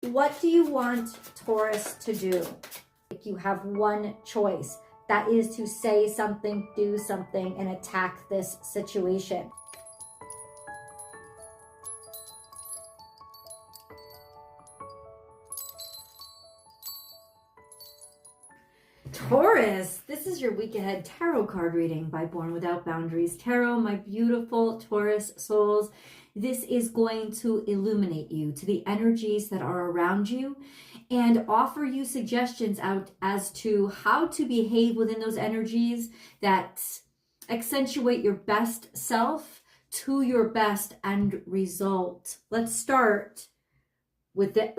What do you want Taurus to do? You have one choice. That is to say something, do something, and attack this situation. Taurus, this is your week ahead tarot card reading by Born Without Boundaries Tarot. My beautiful Taurus souls, this is going to illuminate you to the energies that are around you and offer you suggestions out as to how to behave within those energies that accentuate your best self to your best end result. Let's start with the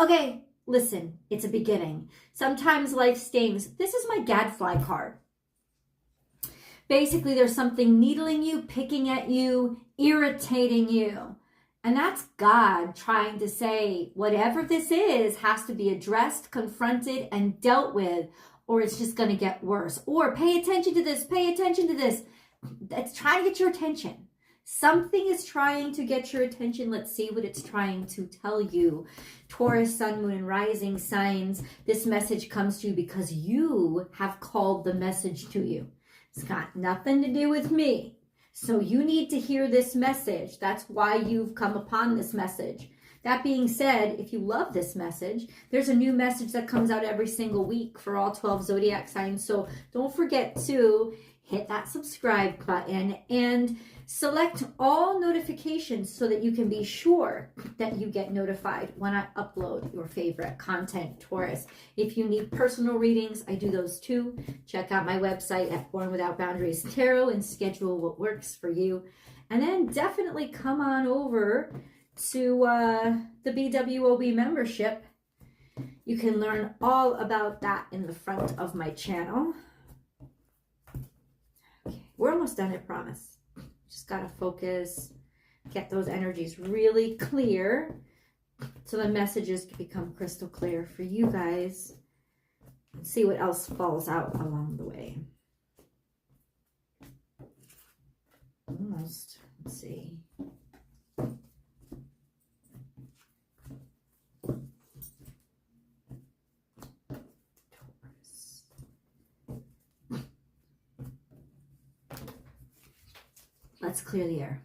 okay. Listen, it's a beginning. Sometimes life stings. This is my gadfly card. Basically, there's something needling you, picking at you, irritating you. And that's God trying to say, whatever this is has to be addressed, confronted, and dealt with, or it's just going to get worse. Or pay attention to this, pay attention to this. That's trying to get your attention. Something is trying to get your attention. Let's see what it's trying to tell you. Taurus, Sun, Moon, and Rising signs, this message comes to you because you have called the message to you. It's got nothing to do with me. So you need to hear this message. That's why you've come upon this message. That being said, if you love this message, there's a new message that comes out every single week for all 12 zodiac signs. So don't forget to hit that subscribe button and select all notifications so that you can be sure that you get notified when I upload your favorite content, Taurus. If you need personal readings, I do those too. Check out my website at Born Without Boundaries Tarot and schedule what works for you. And then definitely come on over to the BWOB membership. You can learn all about that in the front of my channel. Okay, we're almost done, I promise. Just got to focus, get those energies really clear so the messages can become crystal clear for you guys. And see what else falls out along the way. Almost. Let's see. Let's clear the air.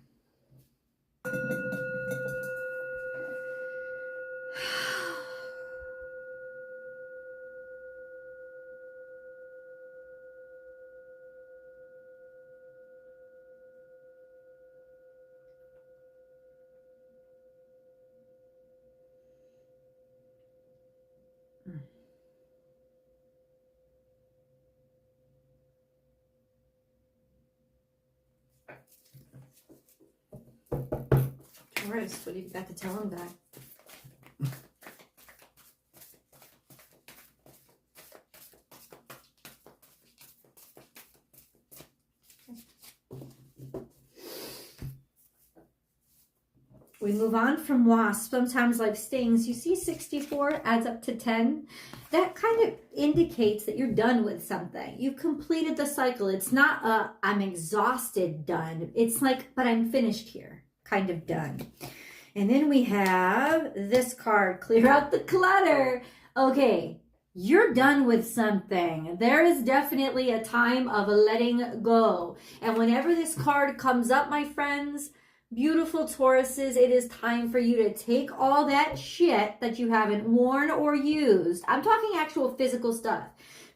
Taurus, what have you got to tell him that? We move on from wasp. Sometimes life stings. You see 64 adds up to 10. That kind of indicates that you're done with something. You've completed the cycle. It's not a I'm exhausted done. It's like, but I'm finished here. Kind of done. And then we have this card, clear out the clutter. Okay, you're done with something. There is definitely a time of letting go. And whenever this card comes up, my friends, beautiful Tauruses, it is time for you to take all that shit that you haven't worn or used. I'm talking actual physical stuff.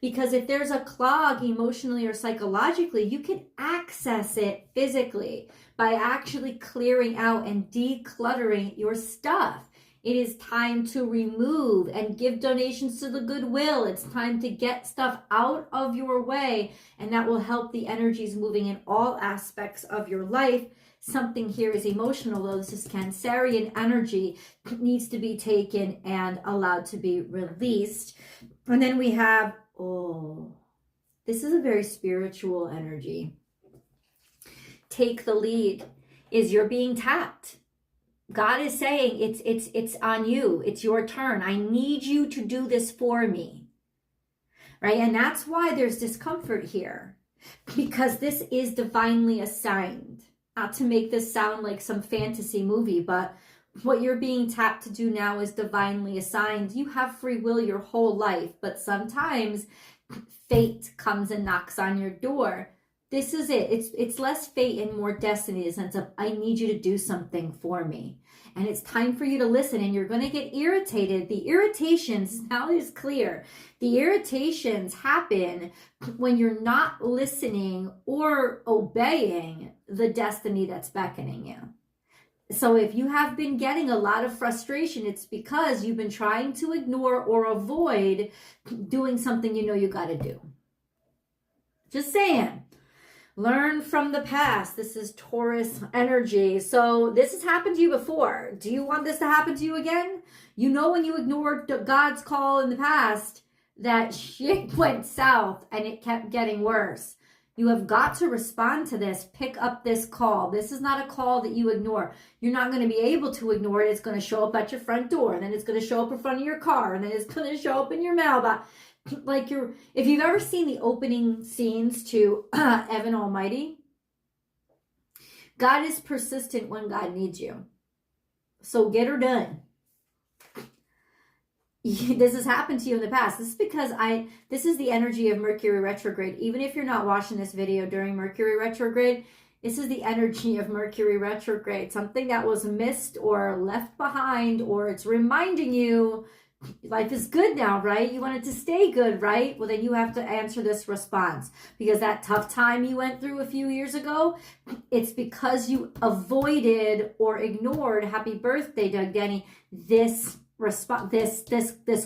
Because if there's a clog emotionally or psychologically, you can access it physically by actually clearing out and decluttering your stuff. It is time to remove and give donations to the Goodwill. It's time to get stuff out of your way, and that will help the energies moving in all aspects of your life. Something here is emotional, though. This is Cancerian energy. It needs to be taken and allowed to be released. And then we have, this is a very spiritual energy. Take the lead. Is you're being tapped. God is saying it's on you. It's your turn. I need you to do this for me. Right? And that's why there's discomfort here. Because this is divinely assigned. Not to make this sound like some fantasy movie, but What you're being tapped to do now is divinely assigned. You have free will your whole life, but sometimes fate comes and knocks on your door. This is it. It's less fate and more destiny, in the sense of, I need you to do something for me. And it's time for you to listen, and you're going to get irritated. The irritations, now is clear, the irritations happen when you're not listening or obeying the destiny that's beckoning you. So if you have been getting a lot of frustration, it's because you've been trying to ignore or avoid doing something you know you got to do. Just saying. Learn from the past. This is Taurus energy. So this has happened to you before. Do you want this to happen to you again? You know, when you ignored God's call in the past, that shit went south and it kept getting worse. You have got to respond to this. Pick up this call. This is not a call that you ignore. You're not going to be able to ignore it. It's going to show up at your front door, and then it's going to show up in front of your car, and then it's going to show up in your mailbox. Like if you've ever seen the opening scenes to Evan Almighty, God is persistent when God needs you. So get her done. This has happened to you in the past. This is because this is the energy of Mercury retrograde. Even if you're not watching this video during Mercury retrograde, this is the energy of Mercury retrograde. Something that was missed or left behind, or it's reminding you life is good now, right? You want it to stay good, right? Well, then you have to answer this response, because that tough time you went through a few years ago, it's because you avoided or ignored, happy birthday, Doug Denny, this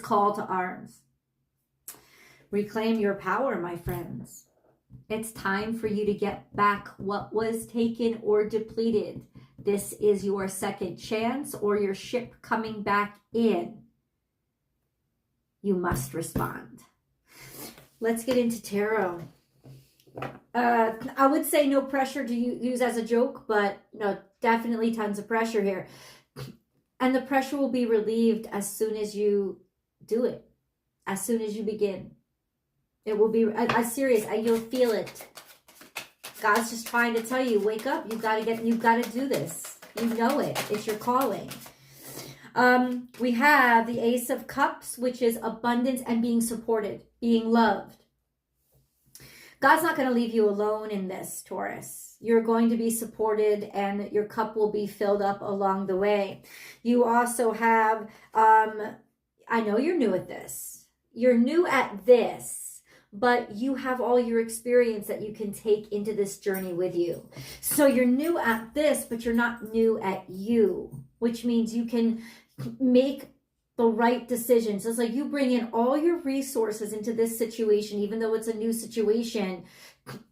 call to arms. Reclaim your power, my friends. It's time for you to get back what was taken or depleted. This is your second chance, or your ship coming back in. You must respond. Let's get into tarot. I would say no pressure to use as a joke, but no, definitely tons of pressure here. And the pressure will be relieved as soon as you do it, as soon as you begin. It will be, I'm serious, you'll feel it. God's just trying to tell you, wake up, you've got to do this. You know it, it's your calling. We have the Ace of Cups, which is abundance and being supported, being loved. God's not going to leave you alone in this, Taurus. You're going to be supported, and your cup will be filled up along the way. You also have, I know you're new at this. You're new at this, but you have all your experience that you can take into this journey with you. So you're new at this, but you're not new at you, which means you can make the right decisions. It's like you bring in all your resources into this situation, even though it's a new situation,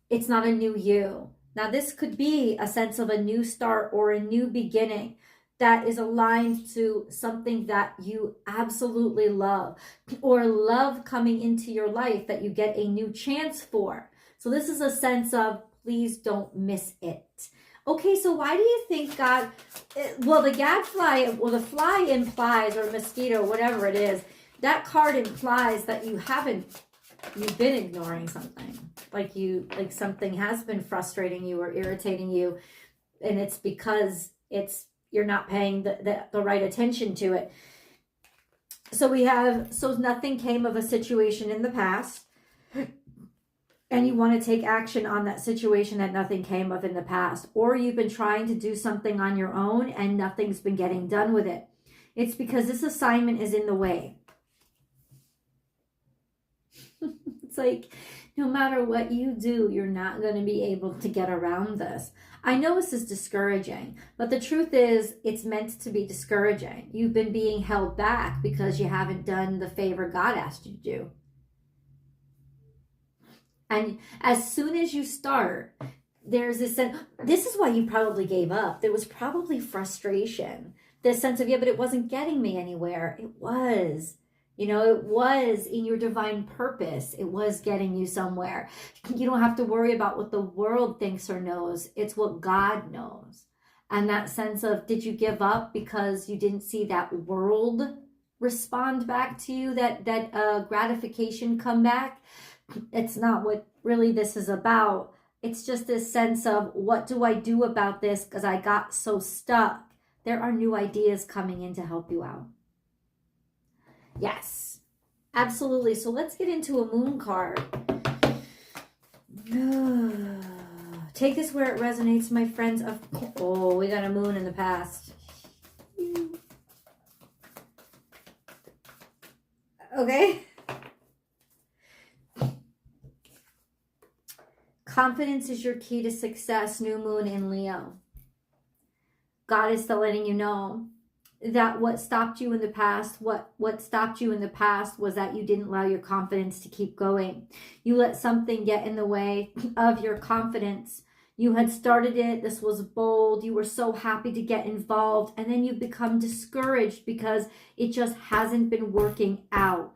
it's not a new you. Now, this could be a sense of a new start or a new beginning that is aligned to something that you absolutely love, or love coming into your life that you get a new chance for. So this is a sense of, please don't miss it. Okay, so why do you think God, well, the gadfly, well, the fly implies, or mosquito, whatever it is, that card implies that you've been ignoring something. Like something has been frustrating you or irritating you, and it's because you're not paying the right attention to it. So nothing came of a situation in the past, and you want to take action on that situation that nothing came of in the past, or you've been trying to do something on your own and nothing's been getting done with it. It's because this assignment is in the way. It's like, no matter what you do, you're not going to be able to get around this. I know this is discouraging, but the truth is it's meant to be discouraging. You've been being held back because you haven't done the favor God asked you to do. And as soon as you start, there's this sense, this is why you probably gave up. There was probably frustration. This sense of, yeah, but it wasn't getting me anywhere. It was. It was in your divine purpose. It was getting you somewhere. You don't have to worry about what the world thinks or knows. It's what God knows. And that sense of, did you give up because you didn't see that world respond back to you, that gratification come back? It's not what really this is about. It's just this sense of, what do I do about this? Because I got so stuck There are new ideas coming in to help you out. Yes, absolutely. So let's get into a moon card. Take this where it resonates, my friends. Oh, we got a moon in the past. Okay. Confidence is your key to success. New moon in Leo. God is still letting you know that what stopped you in the past, what stopped you in the past was that you didn't allow your confidence to keep going. You let something get in the way of your confidence. You had started it. This was bold. You were so happy to get involved. And then you become discouraged because it just hasn't been working out.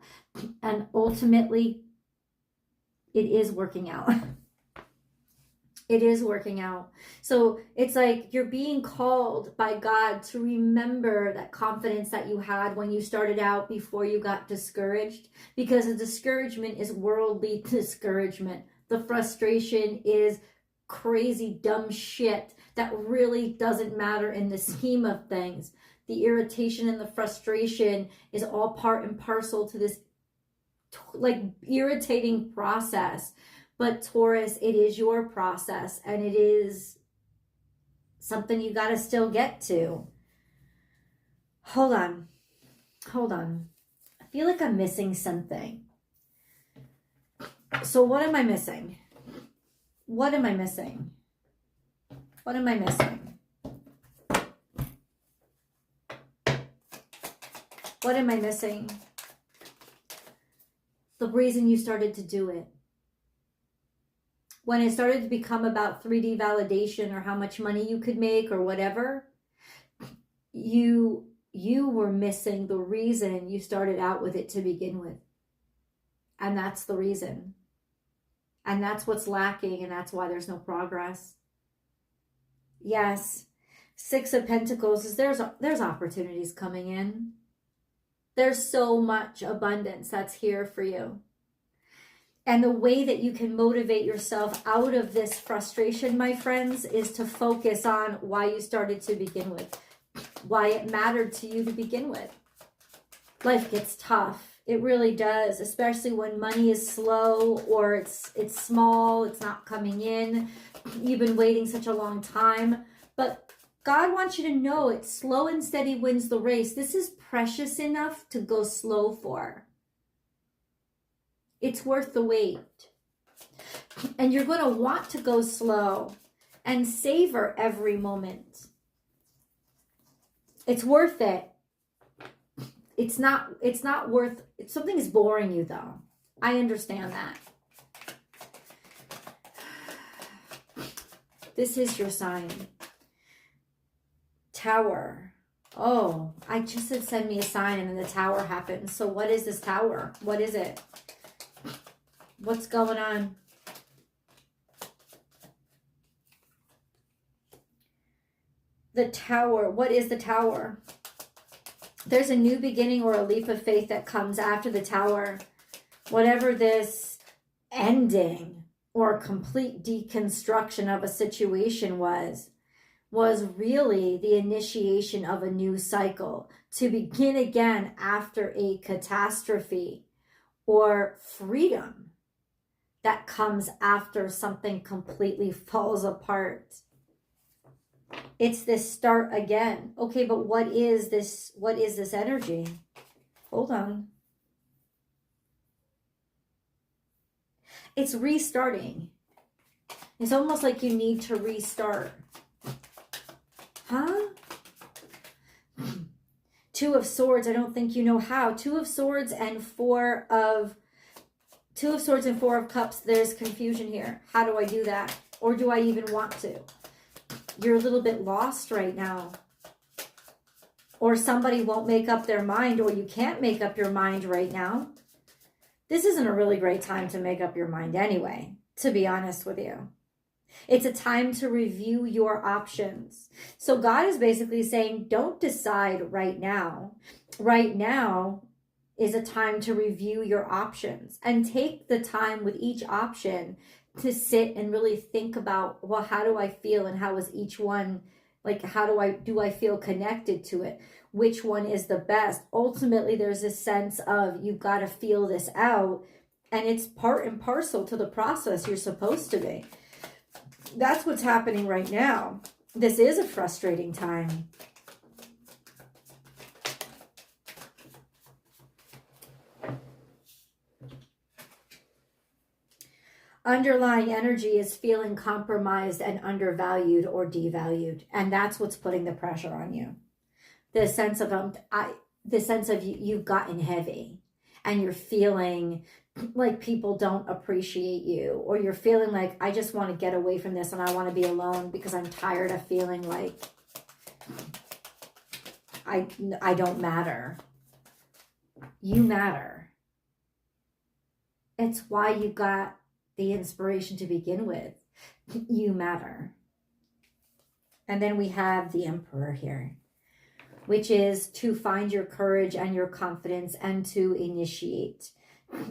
And ultimately, it is working out. It is working out. So it's like you're being called by God to remember that confidence that you had when you started out before you got discouraged. Because the discouragement is worldly discouragement. The frustration is crazy, dumb shit that really doesn't matter in the scheme of things. The irritation and the frustration is all part and parcel to this like irritating process. But Taurus, it is your process, and it is something you got to still get to. Hold on. I feel like I'm missing something. So what am I missing? What am I missing? What am I missing? What am I missing? The reason you started to do it. When it started to become about 3D validation or how much money you could make or whatever, you were missing the reason you started out with it to begin with. And that's the reason. And that's what's lacking, and that's why there's no progress. Yes, Six of Pentacles is there's opportunities coming in. There's so much abundance that's here for you. And the way that you can motivate yourself out of this frustration, my friends, is to focus on why you started to begin with. Why it mattered to you to begin with. Life gets tough. It really does, especially when money is slow or it's small, it's not coming in. You've been waiting such a long time. But God wants you to know it's slow and steady wins the race. This is precious enough to go slow for. It's worth the wait. And you're going to want to go slow and savor every moment. It's worth it. It's not worth, something's boring you though. I understand that. This is your sign. Tower. Oh, I just said send me a sign and then the tower happened. So what is this tower? What is it? What's going on? The tower. What is the tower? There's a new beginning or a leap of faith that comes after the tower. Whatever this ending or complete deconstruction of a situation was really the initiation of a new cycle to begin again after a catastrophe or freedom that comes after something completely falls apart. It's this start again. Okay, but what is this energy? Hold on. It's restarting. It's almost like you need to restart. Huh? Two of Swords, I don't think you know how. Two of Swords and Four of Cups, there's confusion here. How do I do that? Or do I even want to? You're a little bit lost right now. Or somebody won't make up their mind, or you can't make up your mind right now. This isn't a really great time to make up your mind anyway, to be honest with you. It's a time to review your options. So God is basically saying, don't decide right now. Right now is a time to review your options and take the time with each option to sit and really think about, well, how do I feel and how is each one Like, how do I feel connected to it? Which one is the best? Ultimately, there's a sense of you've got to feel this out, and it's part and parcel to the process you're supposed to be. That's what's happening right now. This is a frustrating time. Underlying energy is feeling compromised and undervalued or devalued, and that's what's putting the pressure on you. The sense of you've gotten heavy, and you're feeling like people don't appreciate you, or you're feeling like, I just want to get away from this and I want to be alone because I'm tired of feeling like I don't matter. You matter. It's why you got the inspiration to begin with. You matter. And then we have the Emperor here, which is to find your courage and your confidence and to initiate.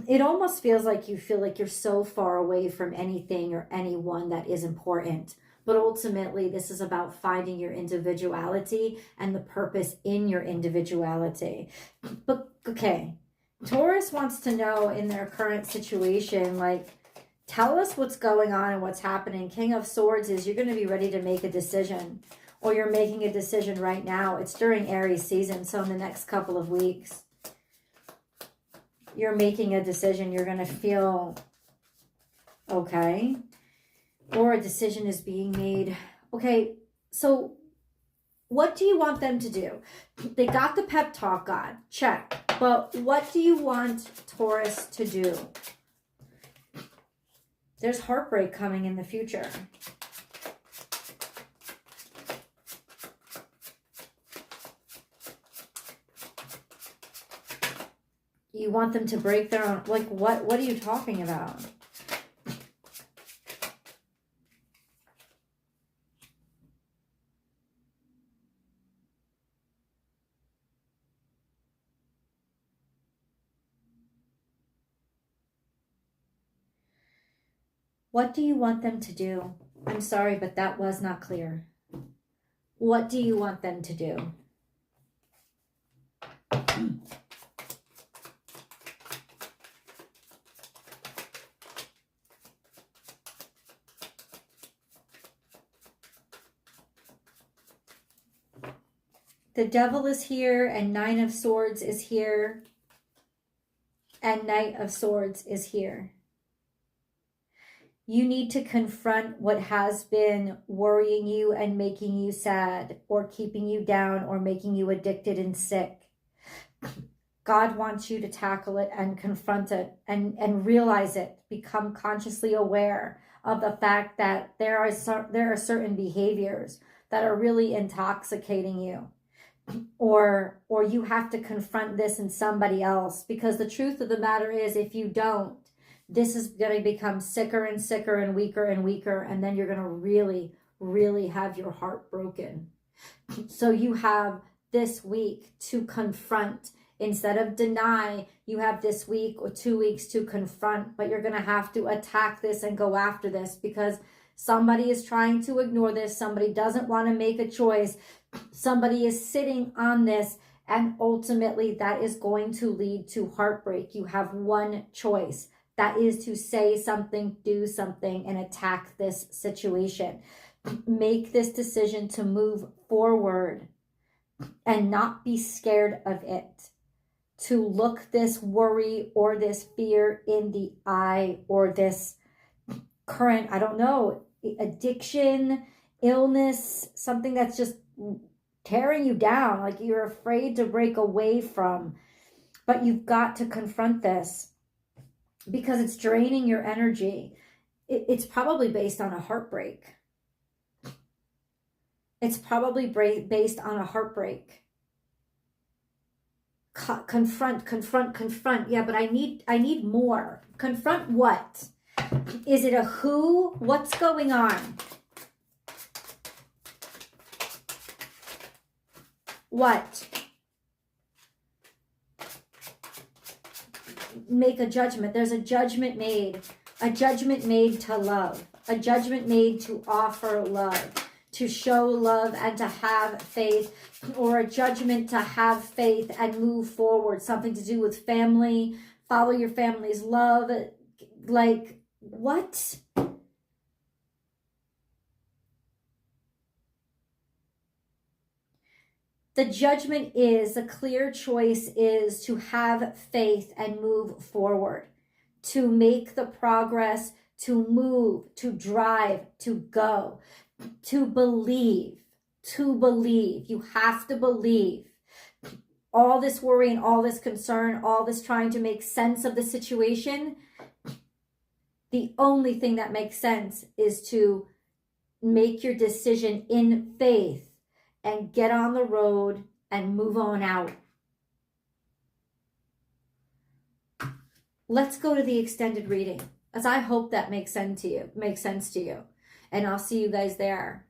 It almost feels like you feel like you're so far away from anything or anyone that is important. But ultimately, this is about finding your individuality and the purpose in your individuality. But okay, Taurus wants to know in their current situation, like, tell us what's going on and what's happening. King of Swords is you're going to be ready to make a decision, or you're making a decision right now. It's during Aries season, so in the next couple of weeks, you're making a decision. You're going to feel okay, or a decision is being made. Okay, so what do you want them to do? They got the pep talk, God, check. But what do you want Taurus to do? There's heartbreak coming in the future. You want them to break their own, like, what are you talking about? What do you want them to do? I'm sorry, but that was not clear. What do you want them to do? The Devil is here, and Nine of Swords is here, and Knight of Swords is here. You need to confront what has been worrying you and making you sad, or keeping you down, or making you addicted and sick. God wants you to tackle it and confront it and realize it. Become consciously aware of the fact that there are certain behaviors that are really intoxicating you. Or you have to confront this in somebody else, because the truth of the matter is, if you don't, this is going to become sicker and sicker and weaker, and then you're going to really, really have your heart broken. So you have this week to confront. Instead of deny, you have this week or 2 weeks to confront, but you're going to have to attack this and go after this, because somebody is trying to ignore this. Somebody doesn't want to make a choice. Somebody is sitting on this, and ultimately that is going to lead to heartbreak. You have one choice. That is to say something, do something, and attack this situation. Make this decision to move forward and not be scared of it. To look this worry or this fear in the eye, or this current, I don't know, addiction, illness, something that's just tearing you down, like you're afraid to break away from. But you've got to confront this, because it's draining your energy. It's probably based on a heartbreak. It's probably based on a heartbreak. Confront. Yeah, but I need more. Confront what? Is it a who? What's going on? What? Make a judgment. There's a judgment made. A judgment made to love. A judgment made to offer love. to show love and to have faith, or a judgment to have faith and move forward. Something to do with family, follow your family's love. Like, what? The judgment is, a clear choice is to have faith and move forward, to make the progress, to move, to drive, to go, to believe, to believe. You have to believe. All this worry and all this concern, all this trying to make sense of the situation, the only thing that makes sense is to make your decision in faith and get on the road and move on out. Let's go to the extended reading, as I hope that makes sense to you. And I'll see you guys there.